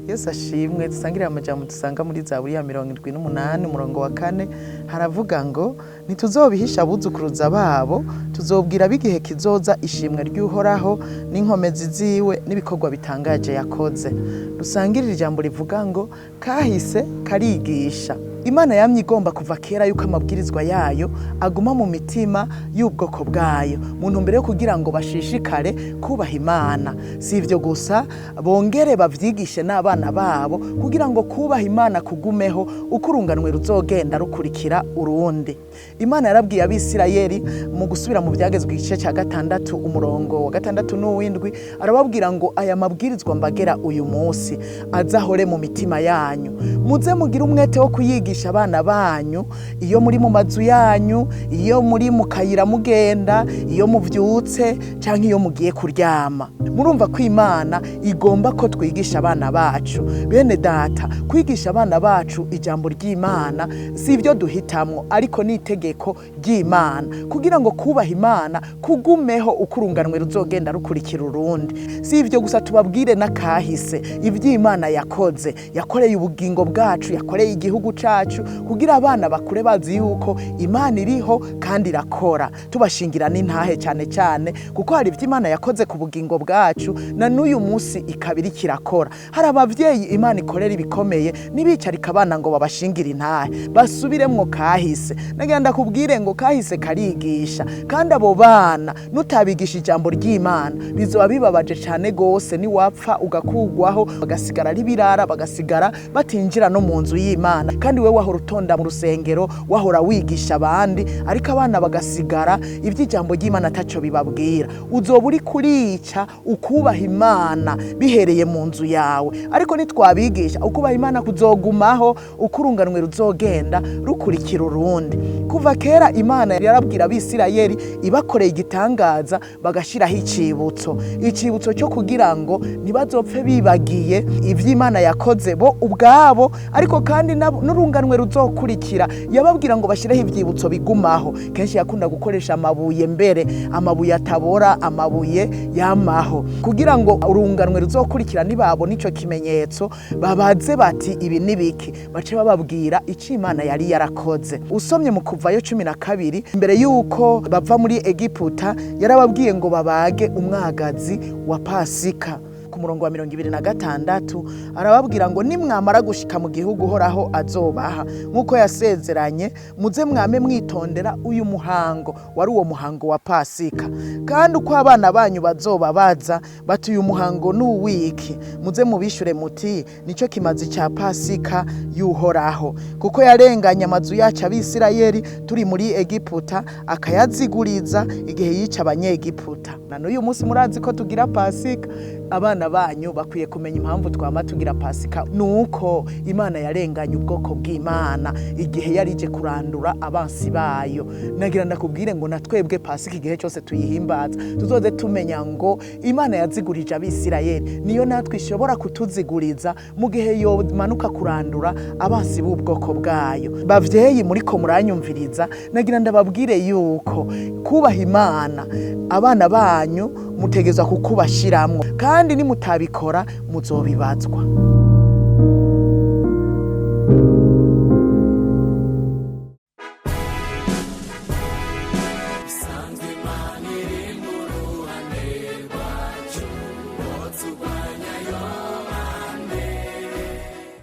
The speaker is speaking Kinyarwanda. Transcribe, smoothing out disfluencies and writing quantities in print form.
Yesu ashimwe. Dusangirira amajambo dusanga muri Zaburi ya 78 umurongo wa 4 haravuga ngo ntituzobihisha abuzukuruza babo, tuzobwira bigihe kizoza ishimwe ry'Uhoraho n'inkomezi ziwe n'ibikorwa bitangaje yakoze. Dusangirira ijambo rivuga ngo kahise karigisha. Imana yamye igomba kuva kera yuko amabwirizwa yayo aguma mu mitima y'ubwoko bwayo, mu ntumbero yo kugira ngo bashishikare kubaha Imana. Si ivyo gusa, bongere bavyigishe n'abana babo kugira ngo kubaha Imana kugumeho, uko urunganwe ruzogenda rukurikira urundi. Imana yarabwiye Abisirayeli mu gusubira mu Vyagezwe igice ca 6 umurongo wa 6 n'uw'indwi, arababwira ngo aya mabwirizwa mbagera uyu munsi azahore mu mitima yanyu, muze mugire umwete wo kuyigisha abana banyu iyo muri mu mazu yanyu, iyo muri mu kayira mugenda, iyo muvyutse canke iyo mugiye kuryama. Murumva ko Imana igomba ko twigisha abana bacu. Bene data, kwigisha abana bacu ijambo ry'Imana si ivyo duhitamwo, ariko ni itegeko ry'Imana kugira ngo kubaha Imana kugumeho, uko urunganwe ruzogenda rukurikira urundi. Si ivyo gusa, tubabwire na kahise ivy'Imana yakoze, yakoreye ubugingo bwacu, yakoreye igihugu cacu, kugira abana bakure bazi yuko Imana iriho kandi irakora. Tubashingira n'intahe cyane cyane kuko hari ivy'Imana yakoze ku bugingo bwacu na n'uyu munsi ikabiri kirakora. Hari abavyeyi Imana ikorera ibikomeye nibicarika abana ngo babashingira intahe, basubiremwo kahise. Nagenda kubwire ngo kahise karigisha, kandi abo bana nutabigisha ijambo ry'Imana bizoba bibabaje cyane gose, ni wapfa ugakugwaho bagasigara ari birara, bagasigara batinjira no mu nzu y'Imana. Kandi we wahora utonda mu rusengero, wahora wigisha abandi, ariko abana bagasigara ivy'ijambo ry'Imana taco bibabwira. Uzoba uri kurica ukubaha Imana bihereye mu nzu yawe. Ariko nitwabigisha ukubaha Imana kuzogumaho, uko urunganwe ruzogenda rukurikira urundi. Kuva kera Imana yarabwira Abisirayeli ibakoreye igitangaza, bagashiraho icibutso cyo kugira ngo ntibazopfe bibagiye ivy'Imana yakoze bo ubwabo, ariko kandi n'urunganwe ruzokurikira yababwira ngo bashireho ivyibutso bigumaho. Kenshi yakunda gukoresha amabuye, mbere amabuye atabora, amabuye yamaho, kugira ngo urunganwe ruzokurikira nibabona ico kimenyetso babaze bati ibi nibiki, bace bababwira ico Imana yari yarakoze. Usomye mu Kuvayo 12 imbere yuko bava muri Egiputa, yarababwiye ngo babage umwagazi wa Pasika. Ku murongo wa 26 arababwira ngo nimwamara gushika mu gihugu Uhoraho azobaha nkuko yasezeranye, muze mwame mwitondera uyu muhango, wari uwo muhango wa Pasika. Kandi uko abana banyu bazoba baza bati uyu muhango n'uwiki, muze mubishure muti nico kimazi ca Pasika y'Uhoraho, kuko yarenganye amazu yacu Abisirayeli turi muri Egiputa, akayaziguriza igihe yica abanyegiputa. Na n'uyu munsi murazi ko tugira Pasika. Abana banyu bakwiye kumenya impamvu twama tugira Pasika, nuko Imana yarenganye ubwoko bw'Imana igihe yarije kurandura abansi bayo. Nagira ndakubwire ngo natwebwe Pasika igihe cyose tuyihimbaza tuzoze tumenya ngo Imana yazigurije Abisirayeli, niyo natwe ishobora kutuziguriza mu gihe yo manuka kurandura abansi b'ubwoko bwayo. Bavyeyi muri ko muranyumviriza, nagira ndababwire yuko kubaha Imana abana banyu mutegezwa kukubashiramwo, kandi nimutabikora muzobibazwa.